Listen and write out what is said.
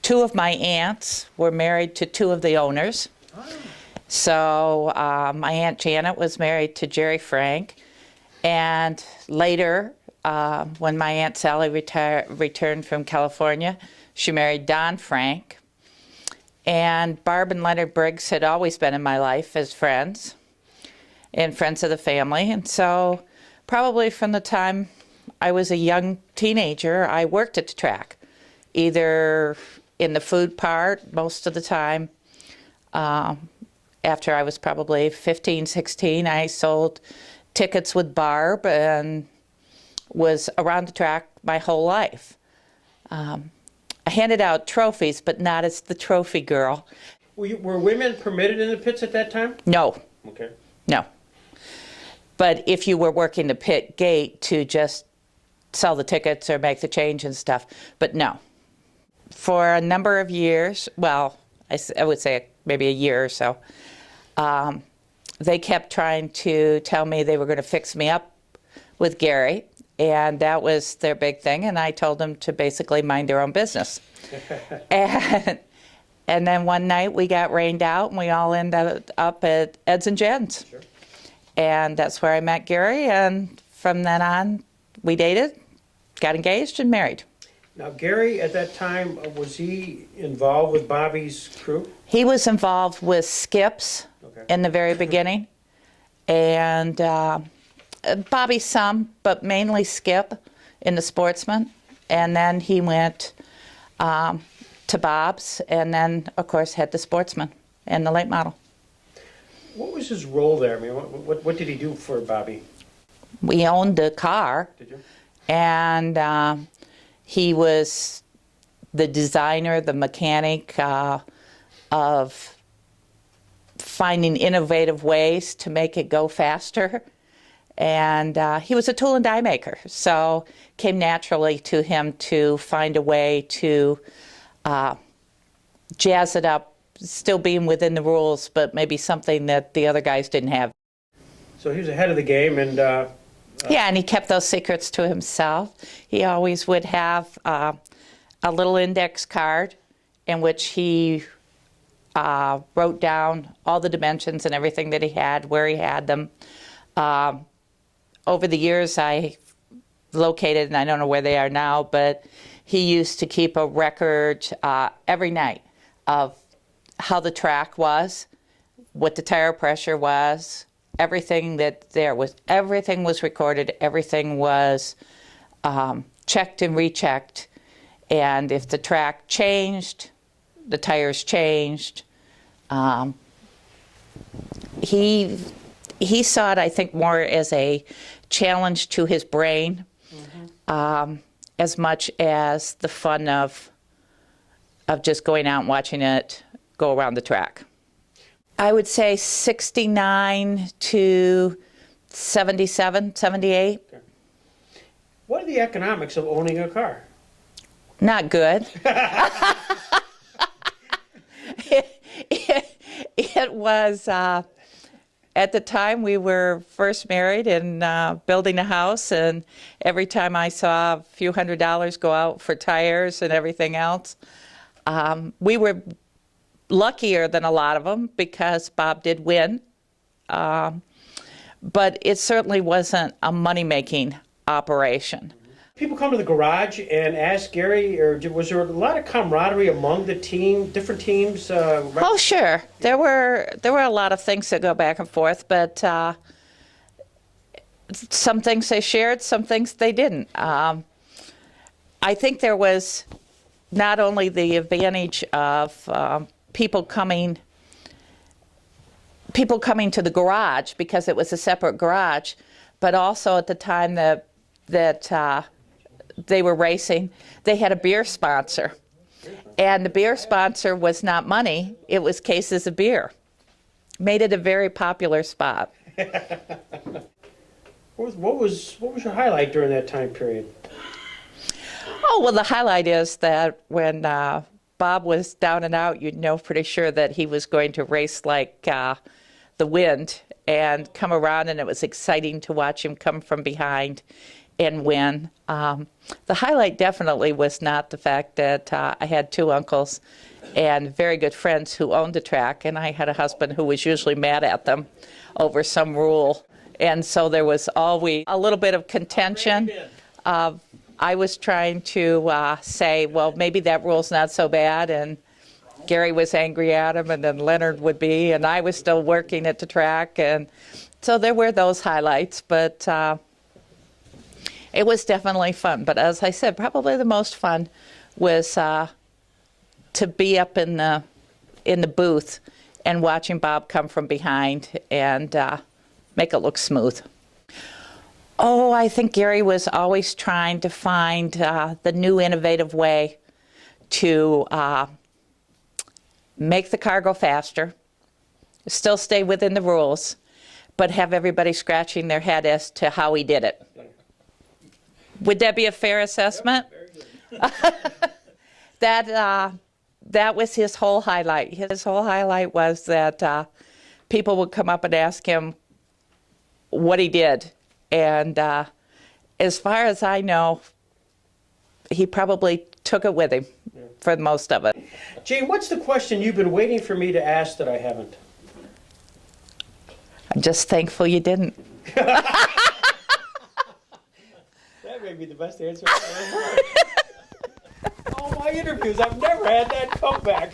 two of my aunts were married to two of the owners. Oh. So my Aunt Janet was married to Jerry Frank. And later, when my Aunt Sally returned from California, she married Don Frank. And Barb and Leonard Briggs had always been in my life as friends and friends of the family. And so probably from the time I was a young teenager, I worked at the track, either in the food part most of the time. After I was probably 15, 16, I sold tickets with Barb and was around the track my whole life. I handed out trophies, but not as the trophy girl. Were women permitted in the pits at that time? No. Okay. No. But if you were working the pit gate to just sell the tickets or make the change and stuff, but no. For a number of years, well, I would say maybe a year or so, they kept trying to tell me they were going to fix me up with Gary. And that was their big thing, and I told them to basically mind their own business. and then one night we got rained out, and we all ended up at Ed's and Jen's. Sure. And that's where I met Gary, and from then on we dated, got engaged, and married. Now Gary, at that time, was he involved with Bobby's crew? He was involved with Skips in the very beginning, and Bobby some, but mainly Skip in the Sportsman. And then he went to Bob's, and then, of course, had the Sportsman and the late model. What was his role there? I mean, what did he do for Bobby? We owned the car. Did you? And he was the designer, the mechanic of finding innovative ways to make it go faster. And he was a tool and die maker, so it came naturally to him to find a way to jazz it up, still being within the rules, but maybe something that the other guys didn't have. So he was ahead of the game, and yeah, and he kept those secrets to himself. He always would have a little index card in which he wrote down all the dimensions and everything that he had, where he had them. Over the years, I located, and I don't know where they are now, but he used to keep a record every night of how the track was, what the tire pressure was, everything that there was. Everything was recorded. Everything was checked and rechecked. And if the track changed, the tires changed. He saw it, I think, more as a challenge to his brain, as much as the fun of just going out and watching it go around the track. I would say 69 to 77, 78. Okay. What are the economics of owning a car? Not good. It was... At the time, we were first married and building a house, and every time I saw a few $100s go out for tires and everything else, we were luckier than a lot of them because Bob did win. But it certainly wasn't a money-making operation. People come to the garage and ask Gary, or was there a lot of camaraderie among the team, different teams? Oh, sure. There were a lot of things that go back and forth, but some things they shared, some things they didn't. I think there was not only the advantage of people coming to the garage because it was a separate garage, but also at the time that they were racing, they had a beer sponsor. And the beer sponsor was not money, it was cases of beer. Made it a very popular spot. What was your highlight during that time period? Oh, well, the highlight is that when Bob was down and out, you'd know pretty sure that he was going to race like the wind. and come around, and it was exciting to watch him come from behind and win. The highlight definitely was not the fact that I had two uncles and very good friends who owned the track, and I had a husband who was usually mad at them over some rule. And so there was always a little bit of contention. I was trying to say, well, maybe that rule's not so bad, and Gary was angry at him, and then Leonard would be, and I was still working at the track. And so there were those highlights, but it was definitely fun. But as I said, probably the most fun was to be up in the booth and watching Bob come from behind and make it look smooth. Oh, I think Gary was always trying to find the new innovative way to make the car go faster, still stay within the rules, but have everybody scratching their head as to how he did it. Would that be a fair assessment? That was his whole highlight. His whole highlight was that people would come up and ask him what he did. And as far as I know, he probably took it with him for most of it. Jane, what's the question you've been waiting for me to ask that I haven't? I'm just thankful you didn't. That may be the best answer I've ever heard. All my interviews, I've never had that comeback.